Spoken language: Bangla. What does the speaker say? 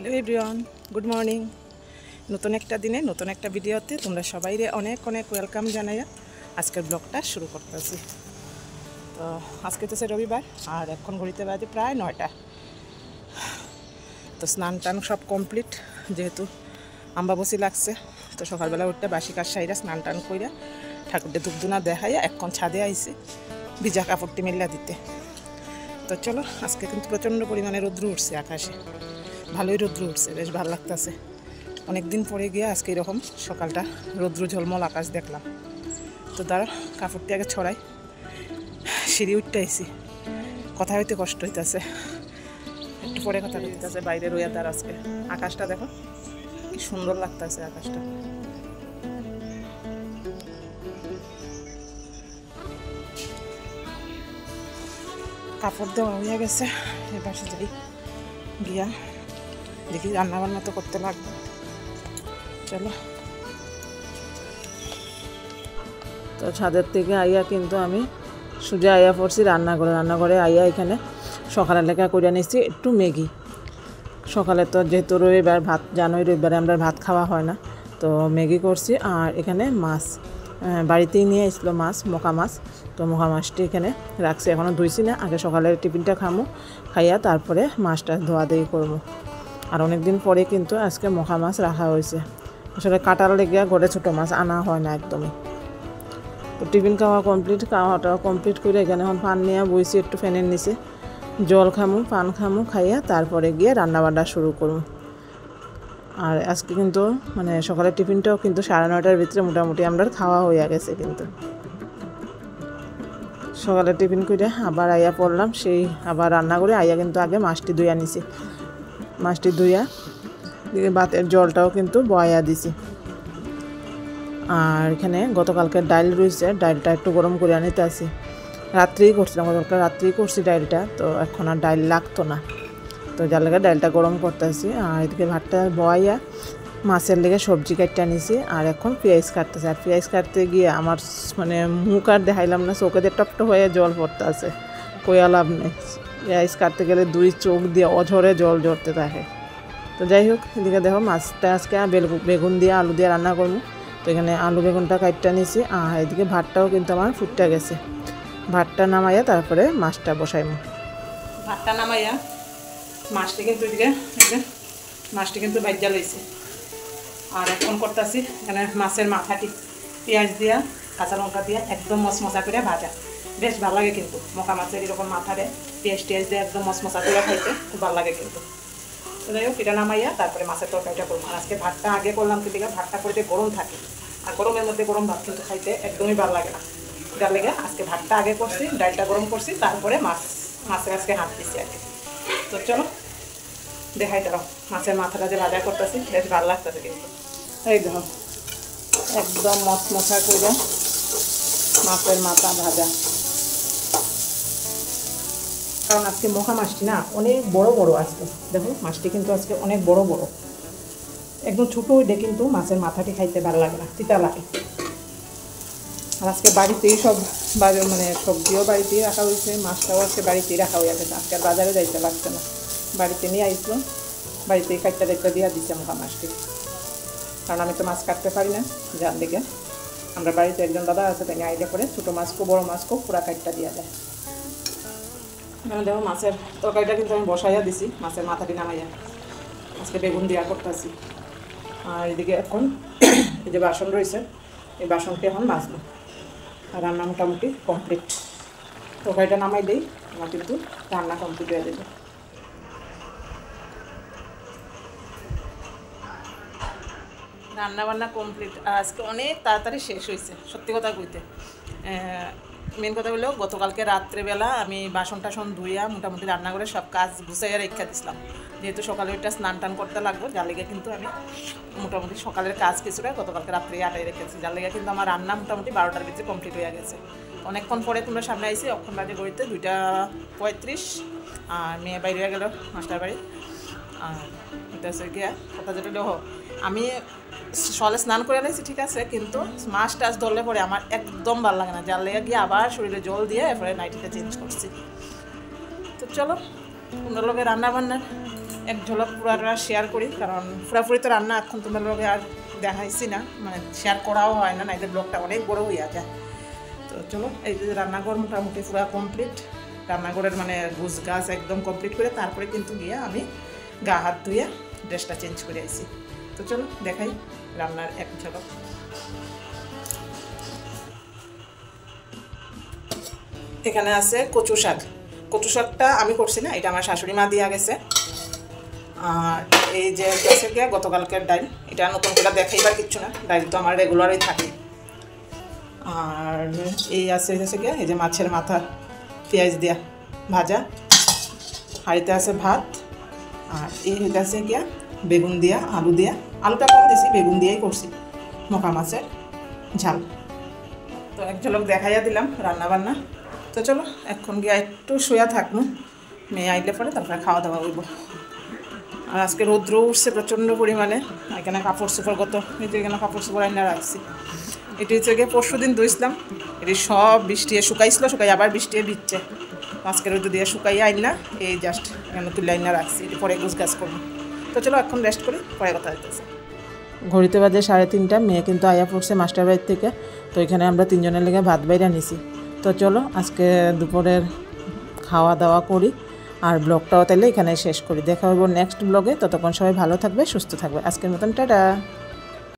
Hello everyone, good morning. নতুন একটা দিনে নতুন একটা ভিডিওতে তোমরা সবাইরে অনেক অনেক ওয়েলকাম জানাইয়া আজকের ব্লগটা শুরু করতেছি। তো আজকে তো রবিবার আর এখন ঘড়িতে বাজে প্রায় 9টা। তো স্নান টান সব কমপ্লিট, যেহেতু আম্বাবসী লাগছে। তো সকালবেলা উঠতে বাসি কাজ সাইরা স্নান টান কইরা ঠাকুরটা ধূপধুনা দেখাইয়া এখন ছাদে আইছে ভিজা কাপড়টি মেলা দিতে। তো চলো, আজকে কিন্তু প্রচণ্ড পরিমাণে রৌদ্র উঠছে, আকাশে ভালোই রৌদ্র উঠছে, বেশ ভালো লাগতেছে। অনেক দিন পরে গিয়ে আজকে এরকম সকালটা রৌদ্র ঝলমল আকাশ দেখলাম। তো দাঁড়া, কাপড়টি আগে ছড়াই। সিঁড়ি উঠতে আইসি, কথা হইতে কষ্ট হইতেছে, একটু পরে কথা হইতেছে। বাইরে রইয়া তার আজকে আকাশটা দেখো কি সুন্দর লাগতেছে আকাশটা। কাপড় দেওয়া হইয়া গেছে, এবার যাই গিয়া দেখি রান্না বান্না তো করতে লাগবে। চলো। তো ছাদের থেকে আইয়া কিন্তু আমি সোজা আইয়া পড়ছি রান্নাঘরে আইয়া এখানে সকালে লেখা করে নিচ্ছি একটু ম্যাগি। সকালে তো যেহেতু রবিবার ভাত, জানোই রবিবারে আমরা ভাত খাওয়া হয় না, তো ম্যাগি করছি। আর এখানে মাছ বাড়িতেই নিয়ে এসেছিলো, মোকা মাছ। তো মোকা মাছটি এখানে রাখছি, এখনও ধুইছি না। আগে সকালের টিফিনটা খাইয়া তারপরে মাছটা ধোয়া দেই করবো। আর অনেক দিন পরে কিন্তু আজকে মোকা মাছ রাখা হয়েছে। আসলে কাটার লেগে ঘরে ছোটো মাছ আনা হয় না একদমই। তো টিফিন খাওয়াটা কমপ্লিট করে এখানে এখন পান নিয়ে বইছি একটু ফ্যানের নিচে, জল খামু, পান খামু, খাইয়া তারপরে গিয়ে রান্নাবান্না শুরু করবো। আর আজকে কিন্তু মানে সকালের টিফিনটাও কিন্তু 9:30টার ভিতরে মোটামুটি আমরা খাওয়া হয়ে গেছে। কিন্তু সকালের টিফিন করে আবার আইয়া পড়লাম, সেই আবার রান্না করে আইয়া কিন্তু আগে মাছটি ধুইয়া নিছি। মাছটি ধুইয়া ভাতের জলটাও কিন্তু বয়া দিছি। আর এখানে গতকালকে ডাইল রয়েছে, ডাইলটা একটু গরম করে আনিতে আসি। রাত্রেই করছিলাম, গতকালকে রাত্রেই করছি ডাইলটা, তো এখন আর ডাইল লাগতো না। তো যার লেগে ডাইলটা গরম করতেছি। আর এদিকে ভাতটা বয়াইয়া মাছের লেগে সবজি কাটতে নিছি। আর এখন পেঁয়াজ কাটতেছে। আর পেঁয়াজ কাটতে গিয়ে আমার মানে মুখ আর দেখাইলাম না, চোখে টপটপ হয়ে জল পড়তে আছে, কইয়া লাভ নেই। পেঁয়াজ কাটতে গেলে 2 চোখ দিয়ে অঝরে জল ঝরতে থাকে। তো যাই হোক, এদিকে দেখো মাছটা আজকে বেগুন দিয়ে আলু দিয়ে রান্না করবো। তো এখানে আলু বেগুনটা কাটতে নিছি। আর এদিকে ভাতটাও কিন্তু আমার ফুটতে গেছে। ভাতটা নামাইয়া তারপরে মাছটা বসাইমু। ভাতটা নামাইয়া মাছটি কিন্তু ভাজ্যা লইছে। আর এখন করতেছি এখানে মাছের মাথাটি পেঁয়াজ দিয়া কাঁচা লঙ্কা দিয়া একদম মশমশা করে ভাজা, বেশ ভালো লাগে কিন্তু। মোকা মাছের এরকম মাথারে পেঁয়াজ দিয়ে একদম মশমশা করে খাইতে খুব ভালো লাগে কিন্তু। তো যাই হোক, এটা নামাইয়া তারপরে মাছের তরকারিটা করবো। আর আজকে ভাতটা আগে করলাম, কিন্তু ভাতটা করতে গরম থাকে, আর গরমের মধ্যে গরম ভাত কিন্তু খাইতে একদমই ভালো লাগে না। যার লেগে আজকে ভাতটা আগে করছি, ডালটা গরম করছি, তারপরে মাছের আজকে হাত দিচ্ছি আর কি। তো চলো দেখাই দাও মাছের মাথাটা যে ভাজা করতেছি, বেশ ভালো লাগতেছে কিন্তু। এই দেখো একদম মশমশা করে মাছের মাথা ভাজা। কারণ আজকে মোকা মাছটি না অনেক বড় বড় আজকে, দেখো মাছটি কিন্তু আজকে অনেক বড় বড়, একদম ছোটো হইলে কিন্তু মাছের মাথাটি খাইতে ভালো লাগে না, তিতা লাগে। আর আজকে বাড়িতেই সব মানে সবজিও বাড়িতেই রাখা হয়েছে, মাছটাও আজকে বাড়িতেই রাখা হয়ে গেছে। আজকে আর বাজারে যাইতে লাগছে না, বাড়িতে নিয়ে আইসলো, বাড়িতেই কাটটা দিয়ে দিচ্ছে মোকা মাছটি। কারণ আমি তো মাছ কাটতে পারি না, যার দিকে আমরা বাড়িতে একজন দাদা আছে, তাই আইডিয়া করে ছোটো মাছ খুব বড়ো মাছ খুব পুরা কাটটা দেওয়া যায়। এখানে দেখো মাছের তরকারিটা কিন্তু আমি বসাইয়া দিছি, মাছের মাথাটি নামাইয়া আজকে বেগুন দেওয়া করতেছি। আর এদিকে এখন এই যে বাসন রয়েছে, এই বাসনটি এখন মাজবো। আর রান্না মোটামুটি কমপ্লিট। তরকারিটা নামাই দিই, আমার কিন্তু রান্না কমপ্লিট হয়ে যাবে। রান্না বান্না কমপ্লিট, আর আজকে অনেক তাড়াতাড়ি শেষ হয়েছে সত্যি কথা কইতে। মেন কথা হলো গতকালকে রাত্রেবেলা আমি বাসন টাসন ধুইয়া মোটামুটি রান্না করে সব কাজ গুছাইয়া রেখা দিছিলাম, যেহেতু সকালে ওইটা স্নান টান করতে লাগবো। যার লেগে কিন্তু আমি মোটামুটি সকালের কাজ কিছুটা গতকালকে রাত্রে আটাই রেখেছি। যার লেগে কিন্তু আমার রান্না মোটামুটি 12টার ভিতরে কমপ্লিট হয়ে গেছে। অনেকক্ষণ পরে তোমরা সামনে আইসি, অক্ষণ বাজে গড়িতে 2:35। আর মেয়ে বাইরে হয়ে গেল মাস্টার বাড়ি। আর এটা হচ্ছে গিয়া কথা যেটা আমি সকালে স্নান করে নিয়েছি ঠিক আছে, কিন্তু মাছ টাছ ধরলে পরে আমার একদম ভালো লাগে না। যার লেগে গিয়ে আবার শরীরে জল দিয়ে এরপরে নাইটিটা চেঞ্জ করছি। তো চলো অন্য লোকের রান্না বান্নার এক ঝলক পুরাটা শেয়ার করি, কারণ পুরাপুরি তো রান্না এখন তোমার লগে আর দেখাইছি না, মানে শেয়ার করাও হয় না, নাইলে ব্লগটা অনেক বড় হইয়া যায়। তো চলো, এই যে রান্নাঘর মোটামুটি পুরো কমপ্লিট, রান্নাঘরের মানে গুছ গাছ একদম কমপ্লিট করে তারপরে কিন্তু গিয়ে আমি গা হাত ধুয়ে ড্রেসটা চেঞ্জ করে আইছি। তো চলো দেখাই রান্নার এক ঝলক। এখানে আছে কচু শাক। কচু শাকটা আমি করছি না, এটা আমার শাশুড়ি মা দিয়া গেছে। আর এই যে গেছে গিয়া গতকালকের ডাইল, এটা নতুন করে দেখাইবার কিচ্ছু না, ডাইল তো আমার রেগুলারই থাকে। আর এই আছে গেছে গিয়া এই যে মাছের মাথা পেঁয়াজ দিয়া ভাজা, হাঁড়িতে আছে ভাত। আর এই হইতেছে গিয়া বেগুন দিয়া আলু দিয়া, আলুটা কম দিয়েছি, বেগুন দিয়েই করছি, মোকা মাছের ঝাল। তো এক ঝলক দেখাইয়া দিলাম রান্না বান্না। তো চলো এখন গিয়া একটু শুয়া থাকবো, মেয়ে আইলে পরে তারপরে খাওয়া দাওয়া করবো। আর আজকে রৌদ্র উঠছে প্রচণ্ড পরিমাণে, এখানে কাপড় চোপড় কত, এই যে এখানে কাপড় চোপড় আইনা রাখছি। এটি হচ্ছে গিয়ে পরশু দিন ধুইছিলাম, এটি সব বৃষ্টি শুকাইছিল, শুকাই আবার বৃষ্টি ভিজছে। আজকে রোদ দিয়ে শুকাই আইনা এই জাস্ট এখানে তুলে আইনা রাখছি, এটি পরে গুছ গাছ করবো। তো চলো এখন রেস্ট করি, পরে কথা হইতেছে। ঘড়িতে বাজে 3:30, মেয়ে কিন্তু আয়া পড়ছে মাস্টার বাড়ির থেকে। তো এখানে আমরা তিনজনের লেগে ভাত বাইরে নিছি। তো চলো আজকে দুপুরের খাওয়া দাওয়া করি, আর ব্লগটাও তাহলে এখানে শেষ করি। দেখা হবো নেক্সট ব্লগে, ততক্ষণ সবাই ভালো থাকবে, সুস্থ থাকবে। আজকের মতন টাটা।